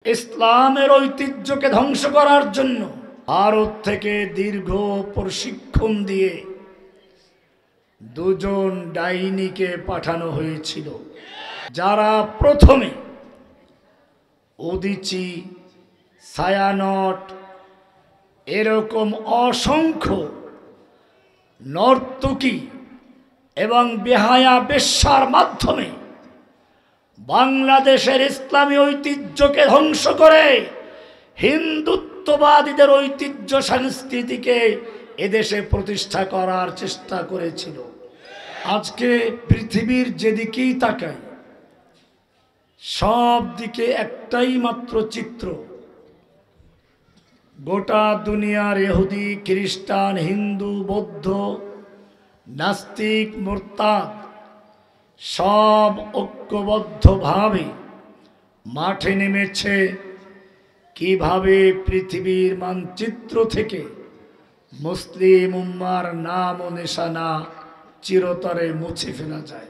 ইসলামের ঐতিহ্যকে ধ্বংস করার জন্য ভারত থেকে দীর্ঘ প্রশিক্ষণ দিয়ে দুজন ডাইনিকে পাঠানো হয়েছিল, যারা প্রথমে উদীচী, ছায়ানট এরকম অসংখ্য নর্তকী এবং বেহায়া বেশ্যার মাধ্যমে বাংলাদেশের ইসলামী ঐতিহ্যকে ধ্বংস করে হিন্দুত্ববাদীদের ঐতিহ্য সংস্কৃতিকে এদেশে প্রতিষ্ঠা করার চেষ্টা করেছিল। আজকে পৃথিবীর যেদিকেই তাকাই সব দিকে একটাই মাত্র চিত্র, গোটা দুনিয়ার ইহুদি, খ্রিস্টান, হিন্দু, বৌদ্ধ, নাস্তিক, মুরতাদ সব ঐক্যবদ্ধভাবে মাঠে নেমেছে কিভাবে পৃথিবীর মানচিত্র থেকে মুসলিম উম্মার নাম ও নিশানা চিরতরে মুছে ফেলা যায়,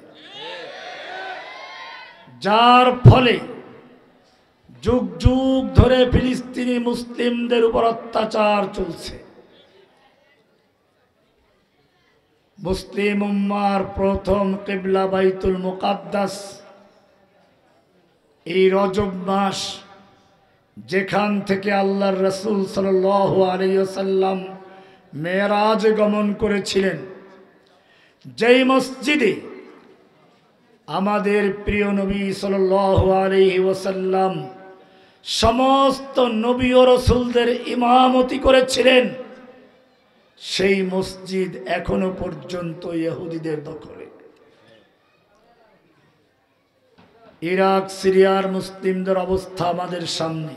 যার ফলে যুগ যুগ ধরে ফিলিস্তিনি মুসলিমদের উপর অত্যাচার চলছে। মুসলিম উম্মার প্রথম কিবলা বাইতুল মুকাদ্দাস, এই রজব মাস যেখান থেকে আল্লাহর রাসূল সাল্লাল্লাহু আলাইহি ওয়াসাল্লাম মেরাজে গমন করেছিলেন, যেই মসজিদে আমাদের প্রিয় নবী সাল্লাল্লাহু আলাইহি ওয়াসাল্লাম সমস্ত নবী ও রাসূলদের ইমামতি করেছিলেন, সেই মসজিদ এখনো পর্যন্ত ইহুদিদের দখলে। ইরাক, সিরিয়ার মুসলিমদের অবস্থা আমাদের সামনে।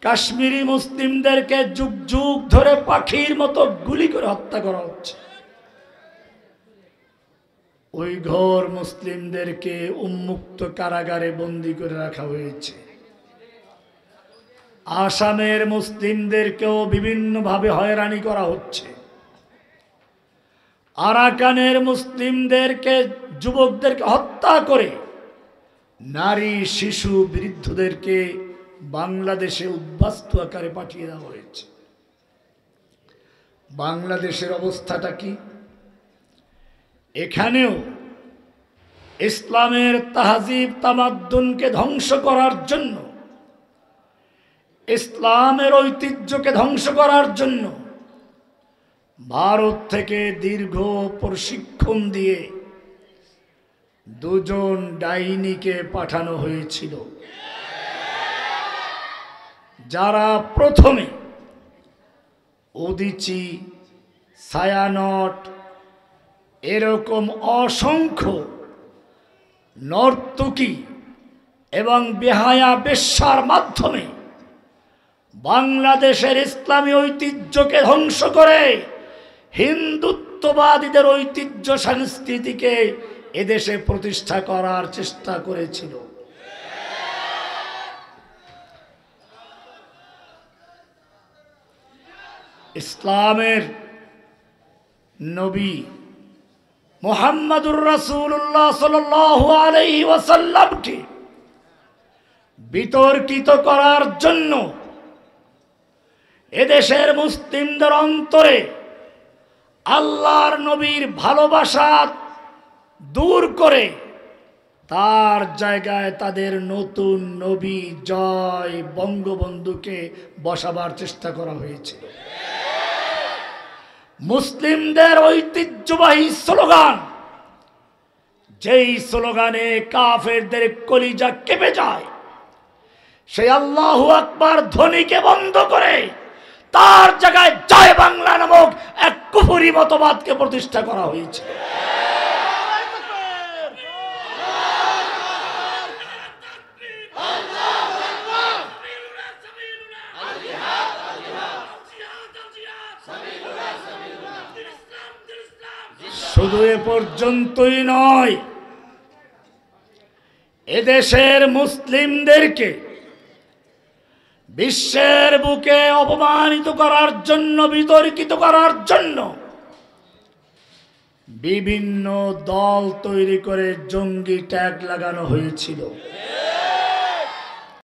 কাশ্মীরি মুসলিমদেরকে যুগ যুগ ধরে পাখির মতো গুলি করে হত্যা করা হচ্ছে। ওই ঘর মুসলিমদেরকে উন্মুক্ত কারাগারে বন্দী করে রাখা হয়েছে। আসামের মুসলিমদেরকেও বিভিন্নভাবে হয়রানি করা হচ্ছে। আরাকানের মুসলিমদেরকে, যুবকদেরকে হত্যা করে নারী, শিশু, বৃদ্ধদেরকে বাংলাদেশে উদ্বাস্তু আকারে পাঠিয়ে দেওয়া হয়েছে। বাংলাদেশের অবস্থাটা কি? এখানেও ইসলামের তাহজিব তামাদ্দুনকে ধ্বংস করার জন্য, ইসলামের ঐতিহ্যকে ধ্বংস করার জন্য ভারত থেকে দীর্ঘ প্রশিক্ষণ দিয়ে দুজন ডাইনিকে পাঠানো হয়েছিল, যারা প্রথমে উদীচী, ছায়ানট এরকম অসংখ্য নর্তকী এবং বেহায়া বেশ্যার মাধ্যমে বাংলাদেশের ইসলামী ঐতিহ্যকে ধ্বংস করে হিন্দুত্ববাদীদের ঐতিহ্য সংস্কৃতিকে এদেশে প্রতিষ্ঠা করার চেষ্টা করেছিল। ইসলামের নবী মুহাম্মদুর রাসূলুল্লাহ সাল্লাল্লাহু আলাইহি ওয়াসাল্লামকে বিতর্কিত করার জন্য এদেশের মুসলিমদের অন্তরে আল্লাহর নবীর ভালোবাসা দূর করে তার জায়গায় তাদের নতুন নবী জয় বঙ্গবন্ধুকে বসাবার চেষ্টা করা হয়েছিল। মুসলিমদের ঐতিহ্যবাহী স্লোগান, যেই স্লোগানে কাফেরদের কলিজা কেঁপে যায়, সেই আল্লাহু আকবার ধ্বনিকে বন্ধ করে তার জায়গায় জয় বাংলা নামক এক কুফরি মতবাদকে প্রতিষ্ঠা করা হয়েছে। শুধু এ পর্যন্তই নয়, এদেশের মুসলিমদেরকে বিশ্বের বুকে অপমানিত করার জন্য, বিতর্কিত করার জন্য বিভিন্ন দল তৈরি করে জঙ্গি ট্যাগ লাগানো হয়েছিল।